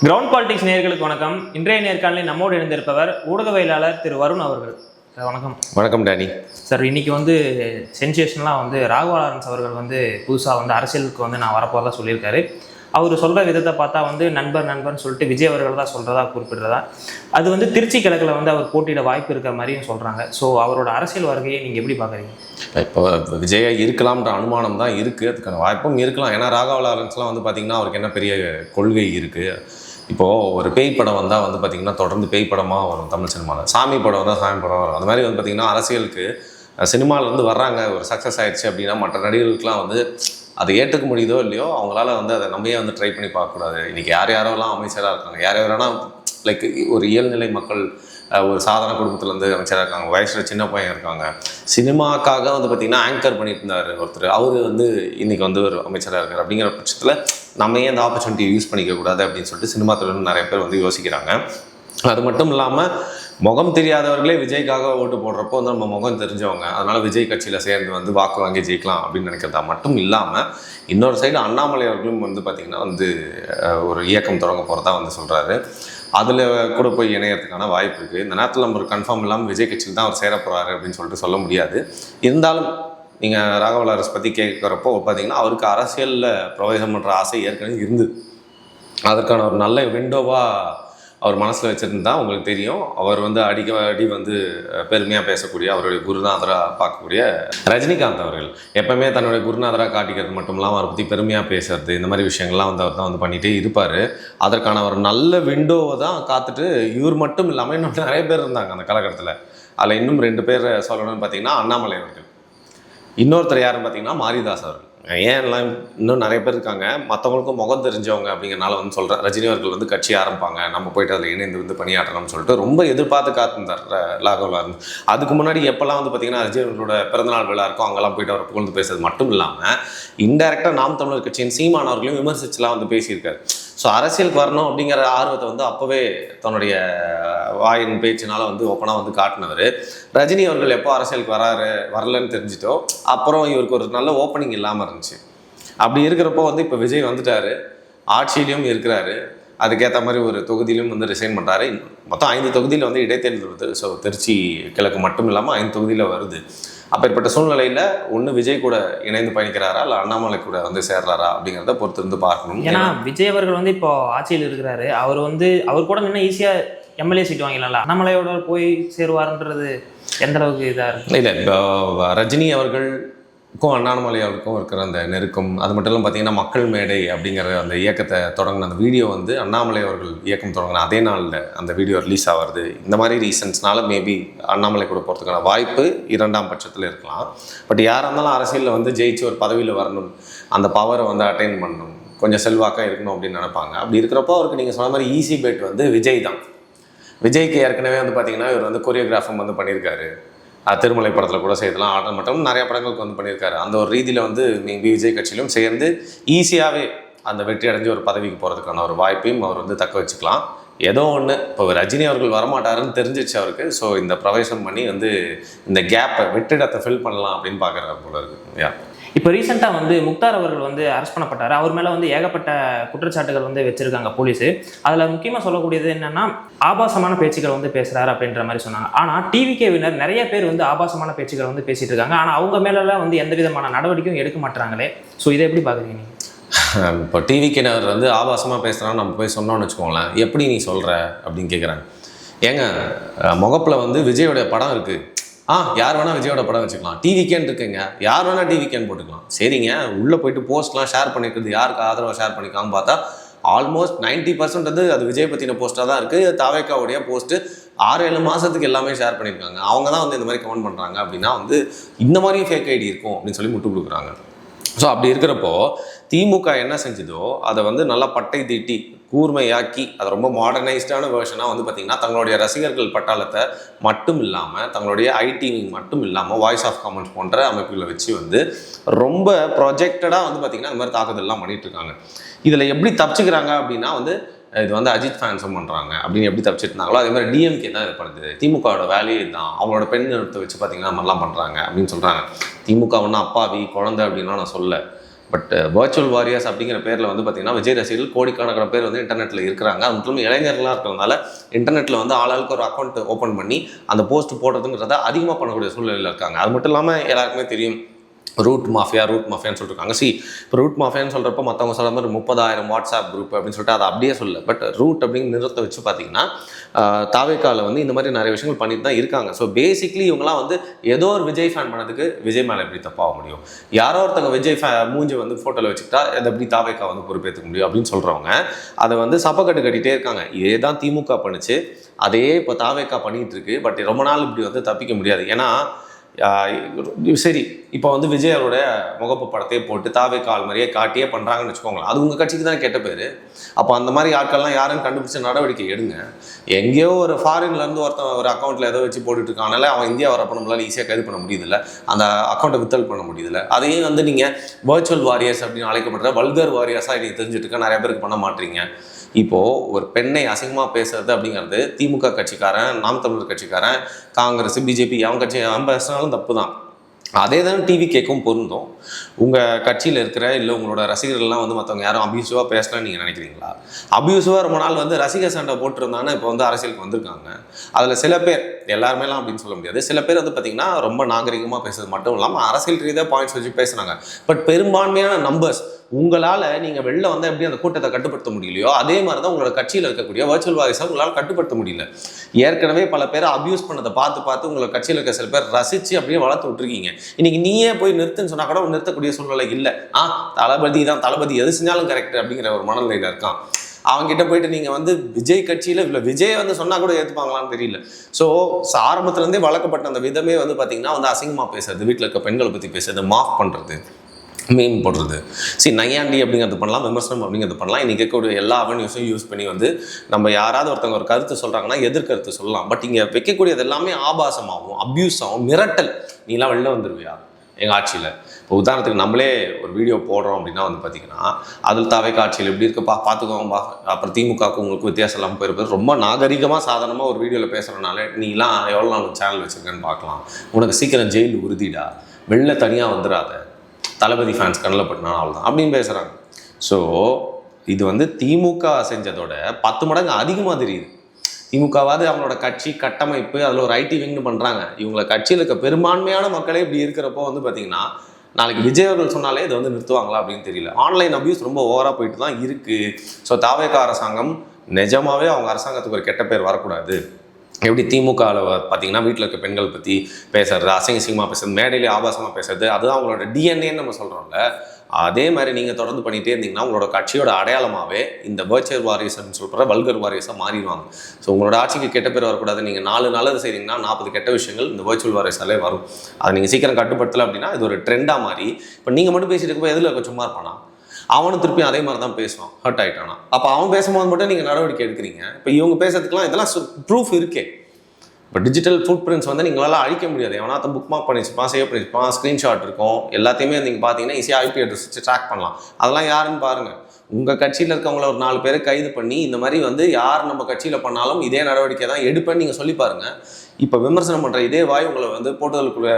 Ground politics நேயர்களுக்கு வணக்கம். இன்றைய நேர்காணலில் நம்மோடு இணைந்திருப்பவர் ஊடகவியலாளர் திரு வருண் அவர்கள். வணக்கம். வணக்கம் டானி சார். இன்னைக்கு சென்சேஷனலாக ராகவா லாரன்ஸ் அவர்கள் புதுசாக அரசியலுக்கு நான் வரப்போறதா சொல்லியிருக்காரு. அவர் சொல்கிற விதத்தை பார்த்தா நண்பர்னு சொல்லிட்டு விஜய் அவர்கள் தான் சொல்கிறதா குறிப்பிடுறதா. அது திருச்சி கிழக்கில் அவர் போட்டியிட வாய்ப்பு இருக்கிற மாதிரியும் சொல்கிறாங்க. ஸோ அவரோட அரசியல் வருகையை நீங்கள் எப்படி பார்க்குறீங்க? இப்போ விஜயா இருக்கலாம்ன்ற அனுமானம் தான் இருக்குது, அதுக்கான வாய்ப்பும் இருக்கலாம். ஏன்னா ராகவா லாரன்ஸ்லாம் பார்த்திங்கன்னா அவருக்கு என்ன பெரிய கொள்கை இருக்குது. இப்போது ஒரு பேய் படம் வந்தால் பார்த்திங்கன்னா தொடர்ந்து பேய் படமாக வரும் தமிழ் சினிமாவில், சாமி படம் வந்தால் சாமி படம் வரும். அந்த மாதிரி பார்த்திங்கன்னா அரசியலுக்கு சினிமாவிலேருந்து வர்றாங்க, ஒரு சக்ஸஸ் ஆகிடுச்சு அப்படின்னா மற்ற நடிகர்களுக்கெலாம் அதை ஏற்றுக்க முடியுதோ இல்லையோ அவங்களால அதை நம்மையே ட்ரை பண்ணி பார்க்கக்கூடாது. இன்றைக்கி யாரெல்லாம் அமைச்சராக இருக்காங்க, யாரெல்லாம் லைக் ஒரு இயல்நிலை மக்கள், ஒரு சாதாரண குடும்பத்துலேருந்து அமைச்சராக இருக்காங்க, வயசில் சின்ன பையன் இருக்காங்க. சினிமாக்காக பார்த்திங்கன்னா ஆங்கர் பண்ணிட்டு இருந்தார் ஒருத்தர், அவர் இன்றைக்கி ஒரு அமைச்சராக இருக்கார். அப்படிங்கிற பட்சத்தில் நம்ம ஏன் அந்த ஆப்பர்ச்சுனிட்டியை யூஸ் பண்ணிக்கக்கூடாது அப்படின்னு சொல்லிட்டு சினிமா துறையில் நிறைய பேர் யோசிக்கிறாங்க. அது மட்டும் இல்லாமல் முகம் தெரியாதவர்களே விஜய்க்காக ஓட்டு போடுறப்போ நம்ம முகம் தெரிஞ்சவங்க, அதனால் விஜய் கட்சியில் சேர்ந்து வாக்கு வாங்கி ஜெயிக்கலாம் அப்படின்னு நினைக்கிறதா மட்டும் இல்லாமல், இன்னொரு சைடு அண்ணாமலை அவர்களும் பார்த்திங்கன்னா ஒரு இயக்கம் தொடங்க போகிறதா சொல்கிறாரு. அதில் கூட போய் இணையறதுக்கான வாய்ப்பு இருக்குது. இந்த நேரத்தில் நம்ம ஒரு கன்ஃபார்ம் இல்லாமல் விஜய் கட்சியில் தான் அவர் சேர போகிறாரு அப்படின்னு சொல்லிட்டு சொல்ல முடியாது. இருந்தாலும் நீங்கள் ராகவா லாரன்ஸ் பற்றி கேட்குறப்போ பார்த்திங்கன்னா அவருக்கு அரசியலில் பிரவேசம் பண்ணுற ஆசை ஏற்கனவே இருந்தது. அதற்கான ஒரு நல்ல விண்டோவாக அவர் மனசில் வச்சுருந்தா உங்களுக்கு தெரியும். அவர் அடிக்கடி பெருமையாக பேசக்கூடிய, அவருடைய குருநாதராக பார்க்கக்கூடிய ரஜினிகாந்த் அவர்கள் எப்போவுமே தன்னுடைய குருநாதராக காட்டிக்கிறது மட்டும் இல்லாமல் அவரை பற்றி பெருமையாக பேசுறது, இந்த மாதிரி விஷயங்கள்லாம் அவர் தான் பண்ணிகிட்டே இருப்பார். அதற்கான ஒரு நல்ல விண்டோவை தான் காத்துட்டு இவர் மட்டும் இல்லாமல் இன்னும் நிறைய பேர் இருந்தாங்க அந்த காலகட்டத்தில். அதில் இன்னும் 2 பேர் சொல்லணும்னு பார்த்திங்கன்னா அண்ணாமலை அவர்கள், இன்னொருத்தர் யாருன்னு பார்த்திங்கன்னா மாரிதாஸ் அவர்கள். ஏன்லாம் இன்னும் நிறைய பேர் இருக்காங்க, மற்றவங்களுக்கும் முகம் தெரிஞ்சவங்க அப்படிங்கிறனால சொல்கிறேன். ரஜினி அவர்கள் கட்சி ஆரம்பிப்பாங்க, நம்ம போய்ட்டு அதில் இணைந்து பணியாற்றணும்னு சொல்லிட்டு ரொம்ப எதிர்பார்த்து காத்திருந்தார் ராகவா லாரன்ஸ். அதுக்கு முன்னாடி எப்போல்லாம் பார்த்திங்கன்னா ரஜினி அவர்களோட பிறந்தநாள் விழா இருக்கும், அங்கெல்லாம் போய்ட்டு அவர் புகழ்ந்து பேசுறது மட்டும் இல்லாமல் இன்டெரக்டாக நாம் தமிழர் கட்சியின் சீமான் அவர்களையும் விமர்சிச்சுலாம் பேசியிருக்காரு. ஸோ அரசியலுக்கு வரணும் அப்படிங்கிற ஆர்வத்தை அப்போவே தன்னுடைய வாயின் பேச்சினால் ஓப்பனாக காட்டினவர். ரஜினி அவர்கள் எப்போ அரசியலுக்கு வரலன்னு தெரிஞ்சிட்டோ அப்புறம் இவருக்கு ஒரு நல்ல ஓப்பனிங் இல்லாமல் இருந்துச்சு. அப்படி இருக்கிறப்போ இப்போ விஜய் வந்துட்டார், ஆட்சியிலையும் இருக்கிறாரு, அதுக்கேற்ற மாதிரி ஒரு தொகுதியிலும் ரிசைன் பண்ணுறாரு. மொத்தம் 5 தொகுதியில் இடைத்தேர்தல் வருது. ஸோ திருச்சி கிழக்கு மட்டும் இல்லாமல் 5 தொகுதியில் வருது. அப்பேற்பட்ட சூழ்நிலையில் ஒன்று விஜய் கூட இணைந்து பயணிக்கிறாரா இல்லை அண்ணாமலை கூட சேர்றாரா அப்படிங்கிறத பொறுத்து பார்க்கணும். ஏன்னா விஜய் அவர்கள் இப்போ ஆட்சியில் இருக்கிறாரு, அவர் கூட நின்று ஈஸியாக எம்எல்ஏ சீட் வாங்கிடலாம்ல, அண்ணாமலையோட போய் சேருவாருன்றது எந்த அளவுக்கு இதாக இருக்கு? இல்லை, இப்போ ரஜினி அவர்களுக்கும் அண்ணாமலை அவருக்கும் இருக்கிற அந்த நெருக்கம், அது மட்டும் இல்லாமல் பார்த்திங்கன்னா மக்கள் மேடை அப்படிங்கிற அந்த இயக்கத்தை தொடங்கின அந்த வீடியோ அண்ணாமலை அவர்கள் இயக்கம் தொடங்கின அதே நாளில் அந்த வீடியோ ரிலீஸ் ஆகிறது. இந்த மாதிரி ரீசன்ஸ்னால மேபி அண்ணாமலை கூட போகிறதுக்கான வாய்ப்பு 2ஆம் பட்சத்தில் இருக்கலாம். பட் யாராக இருந்தாலும் அரசியலில் ஜெயிச்சு ஒரு பதவியில் வரணும், அந்த பவரை அட்டைன் பண்ணணும், கொஞ்சம் செல்வாக்காக இருக்கணும் அப்படின்னு நினைப்பாங்க. அப்படி இருக்கிறப்போ அவருக்கு நீங்கள் சொன்ன மாதிரி ஈஸி பெட் விஜய் தான். விஜய்க்கு ஏற்கனவே பார்த்திங்கன்னா இவர் கொரியோகிராஃபம் பண்ணியிருக்காரு, திருமலை படத்தில் கூட செய்யலாம், ஆட்டம் மட்டும் நிறைய படங்களுக்கு பண்ணியிருக்காரு. அந்த ஒரு ரீதியில் மேபி விஜய் கட்சியிலும் சேர்ந்து ஈஸியாகவே அந்த வெற்றி அடைஞ்சு ஒரு பதவிக்கு போகிறதுக்கான ஒரு வாய்ப்பையும் அவர் தக்க வச்சுக்கலாம். ஏதோ ஒன்று இப்போ ரஜினி அவர்கள் வரமாட்டாருன்னு தெரிஞ்சிச்சு அவருக்கு. ஸோ இந்த பிரவேசம் பண்ணி இந்த கேப்பை வெற்றிடத்தை ஃபில் பண்ணலாம் அப்படின்னு பார்க்குற போல இருக்குது. இப்போ ரீசெண்டாக முக்தார் அவர்கள் அரெஸ்ட் பண்ணப்பட்டார். அவர் மேலே ஏகப்பட்ட குற்றச்சாட்டுகள் வச்சுருக்காங்க போலீஸு. அதில் முக்கியமாக சொல்லக்கூடியது என்னென்னா ஆபாசமான பேச்சுக்கள் பேசுகிறாரு அப்படின்ற மாதிரி சொன்னாங்க. ஆனால் டிவிகேவினர் நிறைய பேர் ஆபாசமான பேச்சுக்கள் பேசிகிட்டு இருக்காங்க. ஆனால் அவங்க மேலெல்லாம் எந்த விதமான நடவடிக்கையும் எடுக்க மாட்டாங்களே. ஸோ இதை எப்படி பார்க்குறீங்க நீங்கள்? இப்போ டிவிகேனர் ஆபாசமாக பேசுகிறான்னு நம்ம போய் சொன்னோன்னு வச்சுக்கோங்களேன், எப்படி நீ சொல்கிற அப்படின்னு கேட்குறாங்க. ஏங்க முகப்பில் விஜயோடைய படம் இருக்குது, யார் வேணால் விஜயோட படம் வச்சுக்கலாம், டிவிக்கேன்னு இருக்குங்க, யார் வேணால் டிவிக்கேன்னு போட்டுக்கலாம். சரிங்க, உள்ளே போயிட்டு போஸ்ட்லாம் ஷேர் பண்ணிக்கிறது யாருக்கு ஆதரவாக ஷேர் பண்ணிக்கலாம்னு பார்த்தா ஆல்மோஸ்ட் 90% அது விஜய் பற்றின போஸ்ட்டாக தான் இருக்குது. தாவேக்காவுடைய போஸ்ட்டு 6-7 மாதத்துக்கு எல்லாமே ஷேர் பண்ணியிருக்காங்க. அவங்க தான் இந்த மாதிரி கமெண்ட் பண்ணுறாங்க அப்படின்னா இந்த மாதிரியும் ஃபேக் ஐடி இருக்கும் அப்படின்னு சொல்லி முட்டு கொடுக்குறாங்க. ஸோ அப்படி இருக்கிறப்போ திமுக என்ன செஞ்சதோ அதை நல்லா பட்டை தீட்டி கூர்மையாக்கி அதை ரொம்ப மாடர்னைஸ்டான வேர்ஷனாக பார்த்திங்கன்னா தங்களுடைய ரசிகர்கள் பட்டாளத்தை மட்டும் இல்லாமல் தங்களுடைய ஐடி மட்டும் இல்லாமல் வாய்ஸ் ஆஃப் காமன்ஸ் போன்ற அமைப்புகளை வச்சு ரொம்ப ப்ரொஜெக்டடாக பார்த்திங்கன்னா இந்த மாதிரி தாக்குதல்லாம் பண்ணிகிட்ருக்காங்க. இதில் எப்படி தப்பிச்சுக்கிறாங்க அப்படின்னா இது அஜித் ஃபேன்ஸும் பண்ணுறாங்க அப்படின்னு எப்படி தப்பிச்சிட்டு இருந்தாங்களோ அதே மாதிரி டிஎம்கே தான் இது பண்ணுது. திமுகவோட வேலையே தான், அவங்களோட பெண் நிறுவனத்தை வச்சு பார்த்திங்கன்னா மாதிரிலாம் பண்ணுறாங்க அப்படின்னு சொல்கிறாங்க. திமுக ஒன்றும் அப்பாவி குழந்தை அப்படின்லாம் நான் சொல்ல. பட் வர்ச்சுவல் வாரியர்ஸ் அப்படிங்கிற பேரில் வந்து பார்த்தீங்கன்னா விஜய் ரசிகர்கள் கோடிக்கணக்கான பேர் வந்து இன்டர்நெட்டில் இருக்கிறாங்க. அது மட்டும் இளைஞர்களாக இருக்கிறதுனால இன்டர்நெட்டில் வந்து ஆளாளுக்கு ஒரு அக்கௌண்ட் ஓப்பன் பண்ணி அந்த போஸ்ட் போடுறதுங்கிறத அதிகமாக பண்ணக்கூடிய சூழ்நிலையில் இருக்காங்க. அது மட்டும் இல்லாமல் எல்லாருக்குமே தெரியும் ரூட் மாஃபியான்னு சொல்லியிருக்காங்க. இப்போ ரூட் மாஃபியான்னு சொல்கிறப்ப மற்றவங்க சொல்கிற மாதிரி 30,000 வாட்ஸ்அப் குரூப் அப்படின்னு சொல்லிட்டு அதை அப்படியே சொல்ல. பட் ரூட் அப்படின்னு நிறுத்த வச்சு பார்த்தீங்கன்னா தாவேக்கால வந்து இந்த மாதிரி நிறைய விஷயங்கள் பண்ணிட்டு தான் இருக்காங்க. ஸோ பேசிக்லி இவங்கலாம் வந்து ஏதோ ஒரு விஜய் ஃபேன் பண்ணதுக்கு விஜய் மேலே எப்படி தப்பாக முடியும்? யாரோ ஒருத்தங்க விஜய் மூஞ்சி வந்து ஃபோட்டோவில் வச்சுக்கிட்டா அதை எப்படி தாவேக்கா வந்து பொறுப்பேற்றுக்க முடியும் அப்படின்னு சொல்கிறவங்க அதை வந்து சப்பக்கட்டு கட்டிகிட்டே இருக்காங்க. இதே தான் திமுக பண்ணிச்சு, அதே இப்போ தாவேக்கா பண்ணிகிட்டு இருக்கு. பட் ரொம்ப நாள் இப்படி வந்து தப்பிக்க முடியாது. ஏன்னா சரி இப்போ வந்து விஜய் அவருடைய முகப்பு படத்தையே போட்டு தாவேக்கால் மாதிரியே காட்டியே பண்ணுறாங்கன்னு வச்சுக்கோங்களேன். அது உங்கள் கட்சிக்கு தான் கெட்ட பேர். அப்போ அந்த மாதிரி ஆட்கள்லாம் யாருன்னு கண்டுபிடிச்ச நடவடிக்கை எடுங்க. எங்கேயோ ஒரு ஃபாரின்லேருந்து ஒருத்தன் ஒரு அக்கௌண்ட்டில் ஏதோ வச்சு போட்டுட்டு இருக்கானால அவன் இந்தியா வரப்போ நம்மளால ஈஸியாக கைது பண்ண முடியுதில்ல, அந்த அக்கௌண்ட்டை வித்தல் பண்ண முடியுதில்ல. அதையும் வந்து நீங்கள் வர்ச்சுவல் வாரியர்ஸ் அப்படின்னு அழைக்கப்படுற வல்கர் வாரியர்ஸாக இன்றைக்கி தெரிஞ்சுட்டு இருக்க நிறைய பேருக்கு பண்ண மாட்டீங்க. இப்போது ஒரு பெண்ணை அசிங்கமாக பேசுறது அப்படிங்கிறது திமுக கட்சிக்காரன், நாம் தமிழர் கட்சிக்காரன், காங்கிரஸ், பிஜேபி அவன் கட்சி அவன் பேசினாலும் தப்பு தான். அதே தான் டிவி கேட்கும் பொருந்தும். உங்கள் கட்சியில் இருக்கிற இல்லை உங்களோட ரசிகர்கள்லாம் வந்து மற்றவங்க யாரும் அபியூசிவாக பேசலாம்னு நீங்கள் நினைக்கிறீங்களா? அபியூசிவாக ரொம்ப நாள் வந்து ரசிகர் சண்டை போட்டுருந்தாங்கன்னா இப்போ வந்து அரசியலுக்கு வந்திருக்காங்க. அதில் சில பேர், எல்லாருமேலாம் அப்படின்னு சொல்ல முடியாது, சில பேர் வந்து பார்த்திங்கன்னா ரொம்ப நாகரிகமாக பேசுறது மட்டும் இல்லாமல் அரசியல் ரீதியாக பாயிண்ட்ஸ் வச்சு பேசுனாங்க. பட் பெரும்பான்மையான நம்பர்ஸ் உங்களால் நீங்கள் வெளில வந்து எப்படி அந்த கூட்டத்தை கட்டுப்படுத்த முடியலையோ அதே மாதிரி தான் உங்களோட கட்சியில் இருக்கக்கூடிய வர்ச்சுவல் வாரிசை உங்களால் கட்டுப்படுத்த முடியல. ஏற்கனவே பல பேரை அபியூஸ் பண்ணதை பார்த்து உங்களை கட்சியில் இருக்க சில பேர் ரசித்து அப்படியே வளர்த்து விட்டுருக்கீங்க. இன்னைக்கு நீயே போய் நிறுத்துன்னு சொன்னால் கூட நிறுத்தக்கூடிய சூழ்நிலை இல்லை. தளபதி தான், தளபதி எது செஞ்சாலும் கரெக்ட் அப்படிங்கிற ஒரு மனநிலையில் இருக்கான். அவங்ககிட்ட போயிட்டு நீங்கள் வந்து விஜய் கட்சியில் இல்லை விஜய் வந்து சொன்னால் கூட ஏற்றுப்பாங்களான்னு தெரியல. ஸோ ஆரம்பத்துலேருந்தே வளர்க்கப்பட்ட அந்த விதமே வந்து பார்த்திங்கன்னா வந்து அசிங்கமாக பேசுறது, வீட்டில் இருக்க பெண்களை பற்றி பேசுறது, மாஃப் பண்ணுறது, மீன் போடுறது, நையாண்டி அப்படிங்கிறது பண்ணலாம், விமர்சனம் அப்படிங்கிறது பண்ணலாம். இன்றைக்கி இருக்கக்கூடிய எல்லா அவென்யூஸும் யூஸ் பண்ணி வந்து நம்ம யாராவது ஒருத்தவங்க ஒரு கருத்து சொல்கிறாங்கன்னா எதிர்கருத்து சொல்லலாம். பட் இங்கே வைக்கக்கூடியது எல்லாமே ஆபாசமாகவும் அப்யூஸ் ஆகும், மிரட்டல். நீலாம் வெளில வந்துடுவியா எங்கள் ஆட்சியில்? இப்போ உதாரணத்துக்கு நம்மளே ஒரு வீடியோ போடுறோம் அப்படின்னா வந்து பார்த்திங்கன்னா அதில் தாவேக்கா ஆட்சியில் எப்படி இருக்குப்பா பார்த்துக்கோங்கப்பா, அப்புறம் திமுகவுக்கு உங்களுக்கு வித்தியாசம் இல்லாமல் போயிருப்பாரு. ரொம்ப நாகரிகமாக சாதாரணமாக ஒரு வீடியோவில் பேசுகிறனால நீலாம் எவ்வளோ நாள் சேனல் வச்சுருக்கேன்னு பார்க்கலாம். உனக்கு சீக்கிரம் ஜெயில் உறுதிடா, வெளில தனியாக வந்துடாத, தளபதி ஃபேன்ஸ் கண்ணில் பட்டினாலும் அவ்வளோதான் அப்படின்னு பேசுகிறாங்க. ஸோ இது வந்து திமுக செஞ்சதோட 10 மடங்கு அதிகமாக தெரியுது. திமுகவாது அவங்களோட கட்சி கட்டமைப்பு அதில் ஒரு ஐடி விங்னு பண்ணுறாங்க. இவங்களை கட்சியில் இருக்க பெரும்பான்மையான மக்களே இப்படி இருக்கிறப்போ வந்து பார்த்திங்கன்னா நாளைக்கு விஜய் அவர்கள் சொன்னாலே இதை வந்து நிறுத்துவாங்களா அப்படின்னு தெரியல. ஆன்லைன் அபியூஸ் ரொம்ப ஓவராக போயிட்டு தான் இருக்குது. ஸோ தாவேக்கா அரசாங்கம் நிஜமாகவே அவங்க அரசாங்கத்துக்கு ஒரு கெட்ட பேர் வரக்கூடாது. எப்படி திமுகவில் பார்த்தீங்கன்னா வீட்டில் இருக்க பெண்கள் பற்றி பேசுறது, அசிங்கமாக பேசுறது, மேடையிலே ஆபாசமாக பேசுறது, அதுதான் அவங்களோட டிஎன்ஏன்னு நம்ம சொல்கிறோம்ல. அதே மாதிரி நீங்கள் தொடர்ந்து பண்ணிகிட்டே இருந்தீங்கன்னா உங்களோட கட்சியோட அடையாளமாகவே இந்த வர்ச்சுவல் வாரியர்ஸ்ன்னு சொல்கிற வல்கர் வாரியர்ஸாக மாறிடுவாங்க. ஸோ உங்களோட ஆட்சிக்கு கெட்ட பேர் வரக்கூடாது. நீங்கள் 4 நல்லது செய்கிறீங்கன்னா 40 கெட்ட விஷயங்கள் இந்த வர்ச்சுவல் வாரியர்ஸாலே வரும். அதை நீங்கள் சீக்கிரம் கட்டுப்படுத்தலை அப்படின்னா இது ஒரு ட்ரெண்டாக மாறி இப்போ நீங்கள் மட்டும் பேசிட்டு இருக்கப்போ எதில் இருக்க சும்மா இருப்பானா, அவனும் திருப்பி அதே மாதிரி தான் பேசுவான், ஹர்ட் ஆகிட்டானா. அப்போ அவன் பேசும்போது மட்டும் நீங்கள் நடவடிக்கை எடுக்கிறீங்க. இப்போ இவங்க பேசுறதுக்கெலாம் இதெல்லாம் ப்ரூஃப் இருக்கே. இப்போ டிஜிட்டல் ஃபுட் பிரிண்ட்ஸ் வந்து நீங்களால் அழிக்க முடியாது. எவனா அதை புக் மார்க் பண்ணிச்சுப்பான், சேவ் பண்ணிச்சுப்பான், ஸ்க்ரீன்ஷாட் இருக்கும், எல்லாத்தையுமே நீங்கள் பார்த்தீங்கன்னா ஈஸியாக ஐபி அட்ரஸ் வச்சு ட்ராக் பண்ணலாம். அதெல்லாம் யாருன்னு பாருங்கள். உங்கள் கட்சியில் இருக்கவங்கள ஒரு 4 பேரை கைது பண்ணி இந்த மாதிரி வந்து யார் நம்ம கட்சியில் பண்ணாலும் இதே நடவடிக்கை தான் எடுப்பேன்னு நீங்கள் சொல்லி பாருங்கள். இப்போ விமர்சனம் பண்ணுற இதே வாய் உங்களை வந்து போட்டுதலுக்குள்ள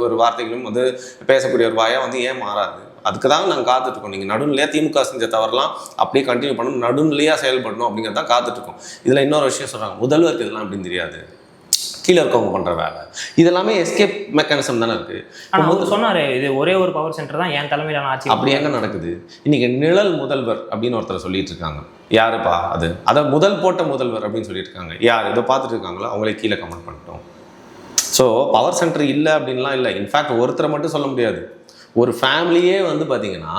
ஒரு வார்த்தைகளும் வந்து பேசக்கூடிய ஒரு வாயாக வந்து ஏன் மாறாது? அதுக்கு தான் நாங்கள் காத்துட்ருக்கோம். நீங்கள் நடுநிலையாக திமுக செஞ்ச தவறலாம் அப்படியே கண்டினியூ பண்ணணும், நடுநிலையாக செயல்படணும் அப்படிங்கிறது தான் காத்துட்ருக்கோம். இதில் இன்னொரு விஷயம் சொல்கிறாங்க, முதல்வருக்கு இதெல்லாம் அப்படின்னு தெரியாது, கீழே இருக்கவங்க பண்ணுற வேலை. இதெல்லாமே எஸ்கேப் மெக்கானிசம் தானே இருக்குது. அவங்க சொன்னார் இது ஒரே ஒரு பவர் சென்டர் தான் என் தலைமையிலான ஆட்சி. அப்படி எங்கே நடக்குது? இன்றைக்கி நிழல் முதல்வர் அப்படின்னு ஒருத்தர் சொல்லிட்டு இருக்காங்க. யாருப்பா அது? அதை முதல் போட்ட முதல்வர் அப்படின்னு சொல்லிட்டு இருக்காங்க. யார் இதை பார்த்துட்டு இருக்காங்களோ அவங்களே கீழே கமெண்ட் பண்ணிட்டோம். ஸோ பவர் சென்டர் இல்லை அப்படின்லாம் இல்லை. இன்ஃபேக்ட் ஒருத்தரை மட்டும் சொல்ல முடியாது, ஒரு ஃபேமிலியே வந்து பார்த்திங்கன்னா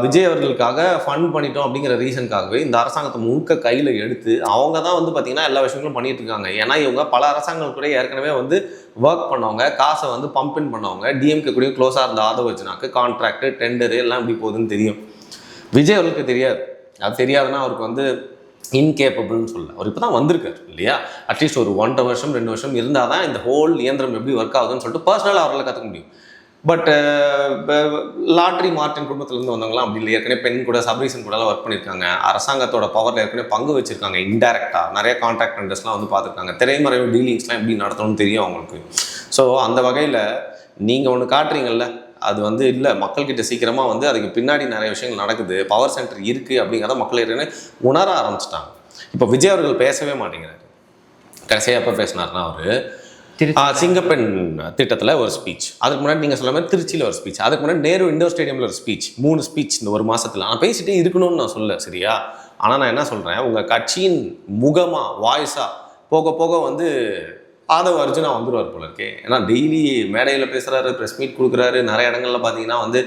விஜய் அவர்களுக்காக ஃபண்ட் பண்ணிட்டோம் அப்படிங்கிற ரீசனுக்காகவே இந்த அரசாங்கத்தை முழுக்க கையில் எடுத்து அவங்க தான் வந்து பார்த்திங்கன்னா எல்லா விஷயங்களும் பண்ணிட்டு இருக்காங்க. ஏன்னா இவங்க பல அரசாங்கங்கள் கூட ஏற்கனவே வந்து ஒர்க் பண்ணவங்க, காசை வந்து பம்பின் பண்ணவங்க. டிஎம்கே கூடயும் க்ளோஸாக இருந்த ஆதவ அர்ஜுனாக்கு கான்ட்ராக்ட், டெண்டரு எல்லாம் எப்படி போகுதுன்னு தெரியும். விஜய் அவர்களுக்கு தெரியாது. அது தெரியாதுன்னா அவருக்கு வந்து இன்கேப்பபிள்னு சொல்ல. அவர் இப்போ தான் வந்திருக்காரு இல்லையா? அட்லீஸ்ட் ஒரு 1.5 வருஷம் 2 வருஷம் இருந்தால் தான் இந்த ஹோல் இயந்திரம் எப்படி ஒர்க் ஆகுதுன்னு சொல்லிட்டு பர்சனலாக அவரால் கற்றுக்க முடியும். பட் லாட்ரி மார்ட்டின் குடும்பத்திலேருந்து வந்தவங்களாம் அப்படி இல்லை. ஏற்கனவே பெண் கூட சப்ரீசன் கூடலாம் ஒர்க் பண்ணியிருக்காங்க. அரசாங்கத்தோட பவரில் ஏற்கனவே பங்கு வச்சுருக்காங்க. இன்டெரக்டாக நிறைய கான்ட்ராக்ட் அண்டர்ஸ்லாம் வந்து பார்த்துருக்காங்க. திரைமறைவு டீலிங்ஸ்லாம் எப்படி நடத்தணும்னு தெரியும் அவங்களுக்கு. ஸோ அந்த வகையில் நீங்கள் ஒன்று காட்டுறீங்கல்ல, அது வந்து இல்லை, மக்கள்கிட்ட சீக்கிரமாக வந்து அதுக்கு பின்னாடி நிறைய விஷயங்கள் நடக்குது, பவர் சென்டர் இருக்குது அப்படிங்கிறத மக்கள் ஏற்கனவே உணர ஆரம்பிச்சிட்டாங்க. இப்போ விஜய் அவர்கள் பேசவே மாட்டேங்கிறாரு. கடைசியாக எப்போ பேசினார்னா அவர் சிங்கப்பெண் திட்டத்தில் ஒரு ஸ்பீச், அதுக்கு முன்னாடி நீங்கள் சொல்ல மாதிரி திருச்சியில் ஒரு ஸ்பீச், அதுக்கு முன்னாடி நேரு இண்டோர் ஸ்டேடியமில் ஒரு ஸ்பீச், 3 ஸ்பீச் இந்த ஒரு மாதத்தில். நான் பேசிட்டே இருக்கணும்னு நான் சொல்ல, சரியா? ஆனால் நான் என்ன சொல்கிறேன், உங்கள் கட்சியின் முகமாக வாய்ஸாக போக போக வந்து ஆதவ் அர்ஜுனா வந்துடுவார் போல இருக்கே. ஏன்னா டெய்லி மேடையில் பேசுகிறாரு, ப்ரெஸ் மீட் கொடுக்குறாரு, நிறைய இடங்கள்ல பார்த்தீங்கன்னா வந்து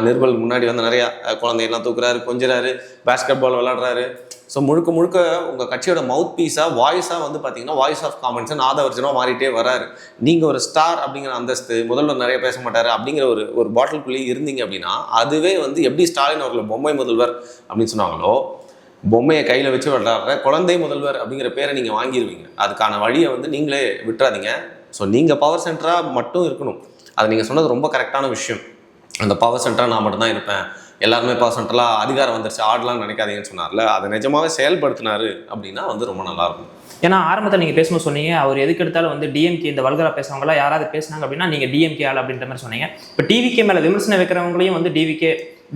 நிர்மல் முன்னாடி வந்து நிறையா குழந்தையெல்லாம் தூக்குறாரு, கொஞ்சிறாரு, பேஸ்கெட் பால் விளாடுறாரு. ஸோ முழுக்க முழுக்க உங்கள் கட்சியோட மவுத் பீஸாக வாய்ஸாக வந்து பார்த்தீங்கன்னா voice of commons Aadhav Arjuna மாறிட்டே வராரு. நீங்கள் ஒரு ஸ்டார் அப்படிங்கிற அந்தஸ்து, முதல்வர் நிறைய பேச மாட்டார் அப்படிங்கிற ஒரு பாட்டில்குள்ளேயே இருந்தீங்க அப்படின்னா அதுவே வந்து எப்படி ஸ்டாலின் அவர்களை பொம்மை முதல்வர் அப்படின்னு சொன்னாங்களோ, பொம்மையை கையில் வச்சு விளையாடுற குழந்தை முதல்வர் அப்படிங்கிற பேரை நீங்கள் வாங்கிடுவீங்க. அதுக்கான வழியை வந்து நீங்களே விட்டுறாதீங்க. ஸோ நீங்கள் பவர் சென்டராக மட்டும் இருக்கணும். அது நீங்கள் சொன்னது ரொம்ப கரெக்டான விஷயம். அந்த பவர் சென்டராக நான் மட்டும்தான் இருப்பேன், எல்லாருமே பவர் சென்டராக அதிகாரம் வந்துருச்சு ஆடலாம்னு நினைக்காதீங்கன்னு சொன்னார்ல, அதை நிஜமாவே செயல்படுத்தினாரு அப்படின்னா வந்து ரொம்ப நல்லாயிருக்கும். ஏன்னா ஆரம்பத்தில் நீங்கள் பேசும்போது சொன்னீங்க, அவர் எதுக்கு எடுத்தாலும் வந்து டிஎம்கே இந்த வல்கரா பேசுறவங்களாம் யாராவது பேசுனாங்க அப்படின்னா நீங்கள் டிஎம்கே ஆள் அப்படின்ற மாதிரி சொன்னீங்க. இப்போ டிவிகே மேலே விமர்சனம் வைக்கிறவங்களையும் வந்து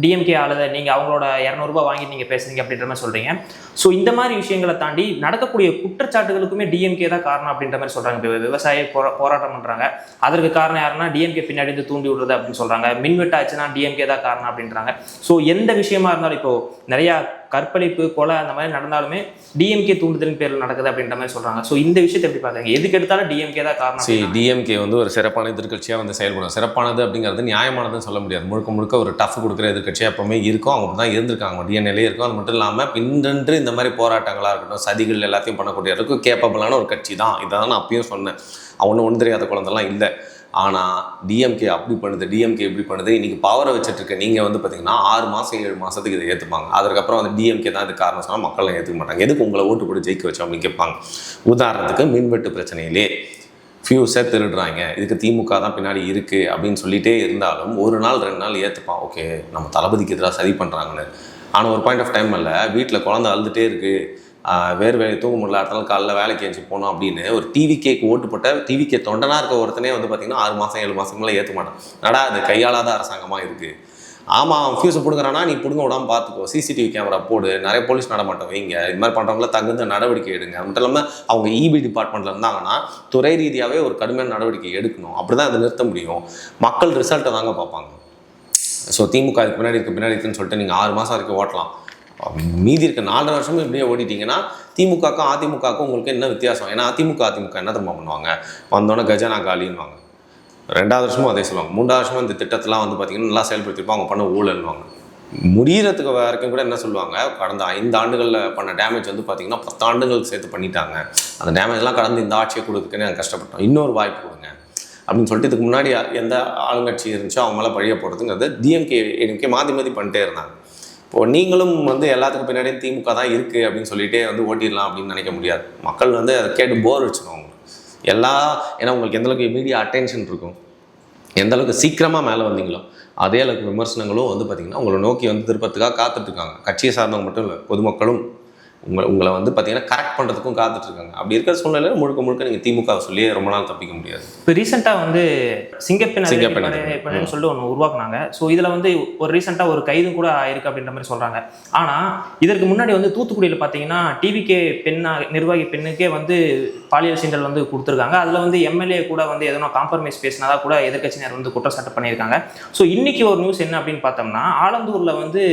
டிஎம்கே ஆளுதை நீங்கள் அவங்களோட 200 ரூபாய் வாங்கி நீங்கள் பேசுறீங்க அப்படின்ற மாதிரி சொல்கிறீங்க. ஸோ இந்த மாதிரி விஷயங்களை தாண்டி நடக்கக்கூடிய குற்றச்சாட்டுகளுக்குமே டிஎம்கே தான் காரணம் அப்படின்ற மாதிரி சொல்கிறாங்க. இப்போ விவசாய போராட்டம் பண்ணுறாங்க, அதற்கு காரணம் யாருன்னா டிஎம்கே பின்னாடி இருந்து தூண்டி விடுறது அப்படின்னு சொல்கிறாங்க. மின்வெட்டு ஆச்சுன்னா டிஎம்கே தான் காரணம் அப்படின்றாங்க. ஸோ எந்த விஷயமா இருந்தாலும் இப்போது நிறையா கற்பழிப்பு, கொலை அந்த மாதிரி நடந்தாலுமே டிஎம்கே தூண்டுதலின் பேரில் நடக்குது அப்படின்ற மாதிரி சொல்கிறாங்க. ஸோ இந்த விஷயத்தை எப்படி பார்க்குறீங்க? எதுக்கு எடுத்தாலும் டிஎம்கே தான் காரணம். டிஎம்கே வந்து ஒரு சிறப்பான எதிர்கட்சியாக வந்து செயல்படும். சிறப்பானது அப்படிங்கிறது நியாயமானதுன்னு சொல்ல முடியாது. முழுக்க முழுக்க ஒரு டஃப் கொடுக்குற எதிர்கட்சியாக எப்பவுமே இருக்கும். அவங்க தான் இருந்திருக்காங்க, டிஎன்ஏலே இருக்கும். அது மட்டும் இல்லாமல் பின்னென்று இந்த மாதிரி போராட்டங்களாக இருக்கட்டும், சதிகள் எல்லாத்தையும் பண்ணக்கூடிய அளவுக்கு கேப்பபிளான ஒரு கட்சி தான். இதான் நான் அப்பயும் சொன்னேன். ஒன்றும் தெரியாத குழந்தைலாம் இல்லை. ஆனால் டிஎம்கே அப்படி பண்ணுது, டிஎம்கே இப்படி பண்ணுது. இன்றைக்கி பவரை வச்சுட்ருக்க நீங்கள் வந்து பார்த்தீங்கன்னா 6 மாதம் 7 மாதத்துக்கு இதை ஏற்றுப்பாங்க. அதுக்கப்புறம் வந்து டிஎம்கே தான் இது காரணம் சொன்னால் மக்கள்லாம் ஏற்றுக்க மாட்டாங்க. எதுக்கு உங்களை ஓட்டு போட்டு ஜெயிக்க வச்சோம் அப்படின்னு கேட்பாங்க. உதாரணத்துக்கு மின்வெட்டு பிரச்சனையிலே ஃபியூஸை திருடுறாங்க, இதுக்கு திமுக தான் பின்னாடி இருக்குது அப்படின்னு சொல்லிகிட்டே இருந்தாலும் 1 நாள் 2 நாள் ஏற்றுப்பான், ஓகே நம்ம தளபதிக்கு எதிராக சதி பண்ணுறாங்கன்னு. ஆனால் ஒரு பாயிண்ட் ஆஃப் டைம் இல்லை, வீட்டில் குழந்தை அழுதுகிட்டே இருக்குது, வேறு வேலை தூங்க முடியல, அடுத்த நாள் காலைல வேலைக்கு எழுந்து போனோம் அப்படின்னு ஒரு டிவிகேக்கு ஓட்டு போட்ட டிவிகே தொண்டனாக இருக்க ஒருத்தனே வந்து பார்த்திங்கன்னா 6 மாதம் 7 மாதத்துக்கு மேலே ஏற்ற மாட்டான். நடா அது கையாளாத அரசாங்கமாக இருக்குது. ஆமாம், ஃபியூஸை பிடுங்குறானா, நீ பிடுங்க விடாமல் பார்த்துக்கோ, சிசிடிவி கேமரா போடு, நிறைய போலீஸ் நடமாட்டம் வைங்க, இது மாதிரி பண்ணுறவங்கள தகுந்த நடவடிக்கை எடுங்க. அது மட்டும் இல்லாமல் அவங்க இபி டிபார்ட்மெண்ட்டில் இருந்தாங்கன்னா துறை ரீதியாகவே ஒரு கடுமையான நடவடிக்கை எடுக்கணும். அப்படி தான் அதை நிறுத்த முடியும். மக்கள் ரிசல்ட்டை தாங்க பார்ப்பாங்க. ஸோ திமுக இதுக்கு பின்னாடி இருக்குன்னு சொல்லிட்டு நீங்கள் 6 மாதம் வரைக்கும் ஓட்டலாம், மீதி இருக்க 4.5 வருஷமும் இப்படியே ஓடிட்டிங்கன்னா திமுகக்கும் அதிமுகக்கும் உங்களுக்கு என்ன வித்தியாசம்? ஏன்னா அதிமுக என்ன திரும்ப பண்ணுவாங்க, வந்தோடனே கஜானா காலின்னுவாங்க. 2வது வருஷமும் அதே சொல்லுவாங்க. 3வது வருஷமும் இந்த திட்டத்தெல்லாம் வந்து பார்த்திங்கன்னா நல்லா செயல்படுத்திருப்போம், அவங்க பண்ண ஊழல்வாங்க. முடிகிறதுக்கு வரைக்கும் கூட என்ன சொல்லுவாங்க, கடந்த 5 ஆண்டுகளில் பண்ண டேமேஜ் வந்து பார்த்திங்கன்னா 10 ஆண்டுகளுக்கு சேர்த்து பண்ணிட்டாங்க, அந்த டேமேஜ்லாம் கடந்து இந்த ஆட்சியை கொடுக்குறதுக்குன்னு நாங்கள் கஷ்டப்பட்டோம், இன்னொரு வாய்ப்பு கொடுங்க அப்படின்னு சொல்லிட்டு இதுக்கு முன்னாடி எந்த ஆளுங்கட்சி இருந்துச்சோ அவங்க மேலே பழிய போடுறதுங்கிறது டிஎம்கே மாற்றி பண்ணிட்டே இருந்தாங்க. இப்போது நீங்களும் வந்து எல்லாத்துக்கும் பின்னாடியும் திமுக தான் இருக்குது அப்படின்னு சொல்லிகிட்டே வந்து ஓட்டிடலாம் அப்படின்னு நினைக்க முடியாது. மக்கள் வந்து அதை கேட்டு போர் வச்சுருவாங்க ஏன்னா உங்களுக்கு எந்தளவுக்கு மீடியா அட்டென்ஷன் இருக்கும், எந்தளவுக்கு சீக்கிரமாக மேலே வந்தீங்களோ அதே அளவுக்கு விமர்சனங்களும் வந்து பார்த்திங்கன்னா உங்களை நோக்கி வந்து திருப்பத்துக்காக காத்துட்ருக்காங்க. கட்சியை சார்ந்தவங்க மட்டும் இல்லை, பொதுமக்களும் உங்களை வந்து பார்த்தீங்கன்னா கரெக்ட் பண்ணுறதுக்கும் காத்துட்ருக்காங்க. அப்படி இருக்கிற சூழ்நிலையில் முழுக்க நீங்கள் திமுக சொல்லியே ரொம்ப நாள் தப்பிக்க முடியாது. இப்போ ரீசெண்டாக வந்து சிங்கப்பெண் சொல்லிட்டு ஒன்று உருவாக்குனாங்க. ஸோ இதில் வந்து ஒரு ரீசெண்டாக ஒரு கைதும் கூட ஆயிருக்கு அப்படின்ற மாதிரி சொல்கிறாங்க. ஆனால் இதற்கு முன்னாடி வந்து தூத்துக்குடியில் பார்த்தீங்கன்னா டிவிகே நிர்வாகி பெண்ணுக்கே வந்து பாலியல் சீண்டல் வந்து கொடுத்துருக்காங்க. அதில் வந்து எம்எல்ஏ கூட வந்து எதனா காம்ப்ரமைஸ் பேசினதாக கூட எதிர்க்கட்சியினர் வந்து குற்றச்சாட்டு பண்ணியிருக்காங்க. ஸோ இன்றைக்கி ஒரு நியூஸ் என்ன அப்படின்னு பார்த்தோம்னா, ஆலந்தூரில் வந்து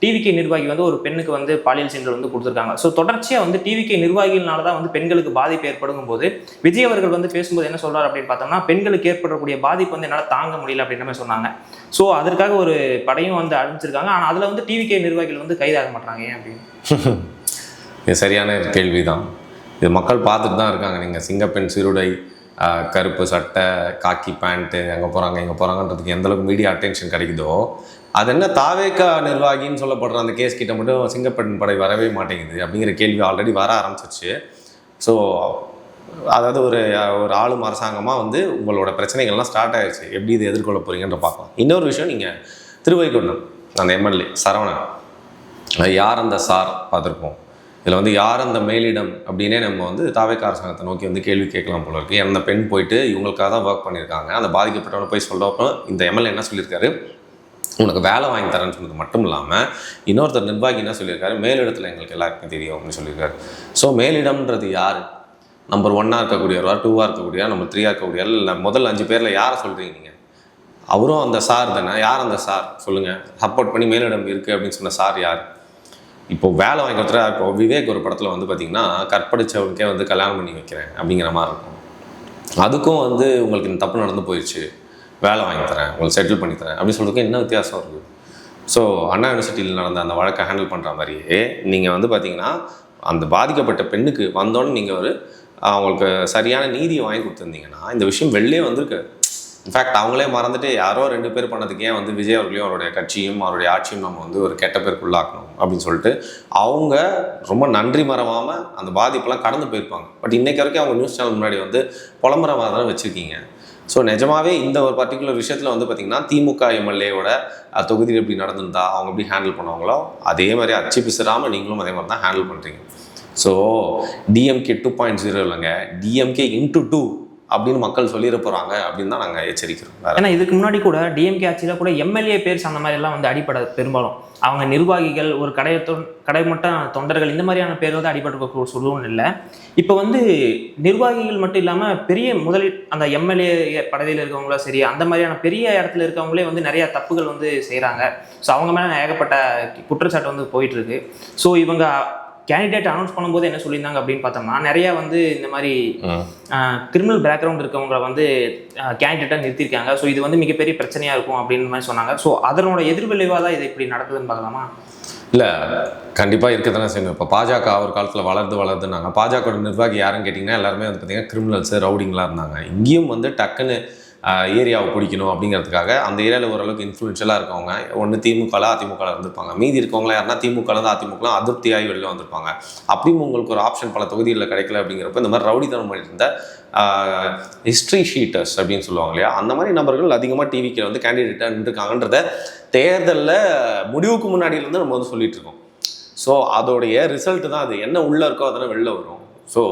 டிவிகே நிர்வாகி வந்து ஒரு பெண்ணுக்கு வந்து பாலியல் சீண்டல் வந்து கொடுத்துருக்காங்க. ஸோ தொடர்ச்சியாக வந்து டிவிகே நிர்வாகிகளால தான் வந்து பெண்களுக்கு பாதிப்பு ஏற்படும் போது விஜய் அவர்கள் வந்து பேசும்போது என்ன சொல்றாரு அப்படின்னு பார்த்தோம்னா, பெண்களுக்கு ஏற்படக்கூடிய பாதிப்பு வந்து என்னால் தாங்க முடியல அப்படின்ற மாதிரி சொன்னாங்க. ஸோ அதற்காக ஒரு படையும் வந்து அனுப்பிச்சிருக்காங்க. ஆனால் அதில் வந்து டிவிகே நிர்வாகிகள் வந்து கைதாக மாட்டாங்க, ஏன் அப்படின்னு? இது சரியான கேள்வி தான். இது மக்கள் பார்த்துட்டு தான் இருக்காங்க. நீங்கள் சிங்கப்பெண் சிறுடை, கருப்பு சட்டை, காக்கி பேண்ட்டு, அங்கே போகிறாங்க இங்கே போகிறாங்கன்றதுக்கு எந்தளவுக்கு மீடியா அட்டென்ஷன் கிடைக்குதோ, அது என்ன தாவேக்கா நிர்வாகின்னு சொல்லப்படுற அந்த கேஸ் கிட்ட மட்டும் சிங்கப்பெண் படை வரவே மாட்டேங்குது அப்படிங்கிற கேள்வி ஆல்ரெடி வர ஆரம்பிச்சிருச்சு. ஸோ அதாவது ஒரு ஆளும் அரசாங்கமாக வந்து உங்களோட பிரச்சனைகள்லாம் ஸ்டார்ட் ஆகிடுச்சு. எப்படி இதை எதிர்கொள்ள போகிறீங்கன்ற பார்க்கலாம். இன்னொரு விஷயம், நீங்கள் திருவைகுண்டம் அந்த எம்எல்ஏ சரவணன், யார் அந்த சார் பார்த்துருப்போம். இதில் வந்து யார் அந்த மேலிடம் அப்படின்னே நம்ம வந்து தாவேக்கா அரசாங்கத்தை நோக்கி வந்து கேள்வி கேட்கலாம் போல இருக்குது. அந்த பெண் போயிட்டு இவங்களுக்காக தான் ஒர்க் பண்ணியிருக்காங்க. அந்த பாதிக்கப்பட்டவனை போய் சொல்கிறப்போ இந்த எம்எல்ஏ என்ன சொல்லியிருக்காரு, உனக்கு வேலை வாங்கி தரேன்னு சொன்னது மட்டும் இல்லாமல் இன்னொருத்தர் நிர்வாகி என்ன சொல்லியிருக்காரு, மேலிடத்தில் எங்களுக்கு எல்லாருக்குமே தெரியும் அப்படின்னு சொல்லியிருக்காரு. ஸோ மேலிடம்ன்றது யார்? நம்பர் 1 இருக்கக்கூடியவரா, 2 இருக்கக்கூடியவா, நம்பர் 3 இருக்கக்கூடிய இல்லை முதல் 5 பேரில் யாரை சொல்கிறீங்க நீங்கள்? அவரும் அந்த சார் தானே. யார் அந்த சார் சொல்லுங்கள்? சப்போர்ட் பண்ணி மேலிடம் இருக்குது அப்படின்னு சொன்ன சார் யார்? இப்போது வேலை வாங்கி கொடுத்துற இப்போ விவேக் ஒரு படத்தில் வந்து பார்த்திங்கன்னா கற்பழிச்சவனுக்கே வந்து கல்யாணம் பண்ணி வைக்கிறேன் அப்படிங்கிற மாதிரி இருக்கும். அதுக்கும் வந்து உங்களுக்கு இந்த தப்பு நடந்து போயிடுச்சு, வேலை வாங்கி தரேன், உங்களுக்கு செட்டில் பண்ணி தரேன் அப்படின்னு சொல்கிறதுக்கு என்ன வித்தியாசம் இருக்குது? ஸோ அண்ணா யூனிவர்சிட்டியில் நடந்த அந்த வழக்கை ஹேண்டில் பண்ணுற மாதிரியே நீங்கள் வந்து பார்த்திங்கன்னா அந்த பாதிக்கப்பட்ட பெண்ணுக்கு வந்தோன்னு நீங்கள் அவங்களுக்கு சரியான நீதியை வாங்கி கொடுத்துருந்தீங்கன்னா இந்த விஷயம் வெளிலே வந்திருக்கு. இன்ஃபேக்ட் அவங்களே மறந்துட்டு யாரோ 2 பேர் பண்ணதுக்கே வந்து விஜய் அவர்களையும் அவருடைய கட்சியும் அவருடைய ஆட்சியும் நம்ம வந்து ஒரு கெட்ட பேருக்குள்ளாக்கணும் அப்படின்னு சொல்லிட்டு அவங்க ரொம்ப நன்றி மறவாமல் அந்த பாதிப்பெல்லாம் கடந்து போயிருப்பாங்க. பட் இன்றைக்கு வரைக்கும் அவங்க நியூஸ் சேனல் முன்னாடி வந்து புலம்புறமாக தானே வச்சுருக்கீங்க. ஸோ நிஜமாவே இந்த ஒரு பர்டிகுலர் விஷயத்தில் வந்து பார்த்திங்கன்னா திமுக எம்எல்ஏவோட தொகுதியில் எப்படி நடந்திருந்தா அவங்க எப்படி ஹேண்டில் பண்ணுவாங்களோ அதே மாதிரி அச்சு பிசுறாமல் நீங்களும் அதே மாதிரி தான் ஹேண்டில் பண்ணுறீங்க. ஸோ டிஎம்கே 2.0 இல்லைங்க, டிஎம்கே × 2 அப்படின்னு மக்கள் சொல்லிட போகிறாங்க அப்படின்னு தான் நாங்கள் எச்சரிக்கிறோம். ஏன்னா இதுக்கு முன்னாடி கூட டிஎம்கே ஆட்சியில் கூட எம்எல்ஏ பேர் அந்த மாதிரிலாம் வந்து அடிப்படை பெரும்பாலும் அவங்க நிர்வாகிகள் ஒரு கடைமட்ட தொண்டர்கள் இந்த மாதிரியான பேர் வந்து அடிபட்டு சொல்லுவோம் இல்லை. இப்போ வந்து நிர்வாகிகள் மட்டும் இல்லாமல் பெரிய அந்த எம்எல்ஏ பதவியில் இருக்கவங்களும் சரி அந்த மாதிரியான பெரிய இடத்துல இருக்கவங்களே வந்து நிறைய தப்புகள் வந்து செய்கிறாங்க. ஸோ அவங்க மேலே ஏகப்பட்ட குற்றச்சாட்டு வந்து போயிட்டுருக்கு. ஸோ இவங்க கேண்டிடேட் அனௌன்ஸ் பண்ணும்போது என்ன சொல்லியிருந்தாங்க அப்படின்னு பார்த்தோம்னா நிறையா வந்து இந்த மாதிரி கிரிமினல் பேக்ரவுண்ட் இருக்கவங்களை வந்து கேண்டிடேட்டாக நிறுத்தியிருக்காங்க. ஸோ இது வந்து மிகப்பெரிய பிரச்சனையாக இருக்கும் அப்படின்னு மாதிரி சொன்னாங்க. ஸோ அதனோட எதிர்விளைவாக தான் இது இப்படி நடக்குதுன்னு பார்க்கலாமா? இல்லை, கண்டிப்பாக இருக்க தானே செய்யணும். இப்போ பாஜக ஒரு காலத்தில் வளர்ந்துனாங்க. பாஜகவோட நிர்வாகி யாருன்னு கேட்டிங்கன்னா எல்லாருமே வந்து பார்த்திங்கன்னா கிரிமினல்ஸு ரவுடிங்களாக இருந்தாங்க. இங்கேயும் வந்து டக்குன்னு ஏரியாவை பிடிக்கணும் அப்படிங்கிறதுக்காக அந்த ஏரியாவில் ஓரளவுக்கு இன்ஃப்ளூயன்ஷியலாக இருக்கவங்க ஒன்று அதிமுகவில் இருந்திருப்பாங்க. மீதி இருக்கவங்களா யாருன்னா திமுகலேருந்து அதிமுகலாம் அதிருப்தியாகி வெளில வந்திருப்பாங்க. அப்படியும் உங்களுக்கு ஒரு ஆப்ஷன் பல தொகுதிகளில் கிடைக்கல அப்படிங்கிறப்ப இந்த மாதிரி ரவுடித்தனம் பண்ணிட்டு இருந்த ஹிஸ்ட்ரி ஷீட்டர்ஸ் அப்படின்னு சொல்லுவாங்க இல்லையா, அந்த மாதிரி நபர்கள் அதிகமாக டிவிக்கு வந்து கேண்டிடேட்டாக நின்றுருக்காங்கன்றத தேர்தலில் முடிவுக்கு முன்னாடியிலேருந்து நம்ம வந்து சொல்லிட்டு இருக்கோம். ஸோ அதோடைய ரிசல்ட்டு தான் அது. என்ன உள்ளே இருக்கோ அதெல்லாம் வெளில வரும். ஸோ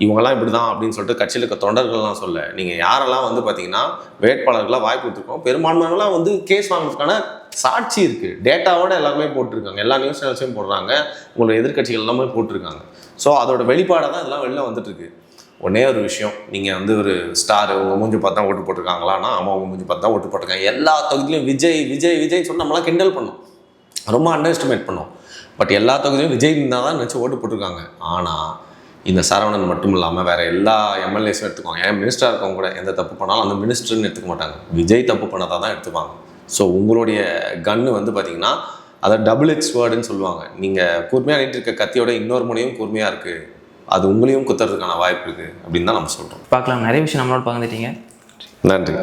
இவங்கெல்லாம் இப்படி தான் அப்படின்னு சொல்லிட்டு கட்சியில் இருக்க தொண்டர்கள்லாம் சொல்ல, நீங்கள் யாரெல்லாம் வந்து பார்த்தீங்கன்னா வேட்பாளர்களாக வாய்ப்பு கொடுத்துருக்கோம், பெரும்பான்மையெல்லாம் வந்து கேஸ் வாங்குறதுக்கான சாட்சி இருக்குது, டேட்டாவோட எல்லாருமே போட்டிருக்காங்க, எல்லா நியூஸ் சேனல்ஸையும் போடுறாங்க, உங்களோட எதிர்கட்சிகள் எல்லாமே போட்டிருக்காங்க. ஸோ அதோட வெளிப்பாடாக தான் இதெல்லாம் வெளில வந்துட்டுருக்கு. ஒன்றே ஒரு விஷயம், நீங்கள் வந்து ஒரு ஸ்டார் உங்கள் மூஞ்சி பார்த்து தான் ஓட்டு போட்டிருக்காங்களான்னா ஆமாம் உங்கள் மூஞ்சி பார்த்து தான் ஓட்டு போட்டிருக்காங்க. எல்லா தொகுதியிலையும் விஜய் விஜய் விஜய் சொன்னால் நம்மளாம் கிண்டல் பண்ணோம், ரொம்ப அண்டர் எஸ்டிமேட் பண்ணோம். பட் எல்லா தொகுதியிலும் விஜய் இருந்தால் தான் நினச்சி ஓட்டு போட்டிருக்காங்க. ஆனால் இந்த சரவணன் மட்டும் இல்லாமல் வேறு எல்லா எம்எல்ஏஸும் எடுத்துக்குவாங்க. ஏன் மினிஸ்டராக இருக்கவங்க கூட எந்த தப்பு பண்ணாலும் அந்த மினிஸ்டர்னு எடுத்துக்க மாட்டாங்க, விஜய் தப்பு பண்ணதாக தான் எடுத்துப்பாங்க. ஸோ உங்களுடைய கன்று வந்து பார்த்திங்கன்னா அதை டபுள் எட்ஜ் வேர்டுன்னு சொல்லுவாங்க. நீங்கள் கூர்மையாக நீட்டு இருக்க கத்தியோட இன்னொரு முனையும் கூர்மையாக இருக்குது, அது உங்களையும் குத்துறதுக்கான வாய்ப்பு இருக்குது அப்படின்னு தான் நம்ம சொல்கிறோம். பார்க்கலாம், நிறைய விஷயம் நம்மளோட பகிர்ந்துட்டீங்க. நன்றி.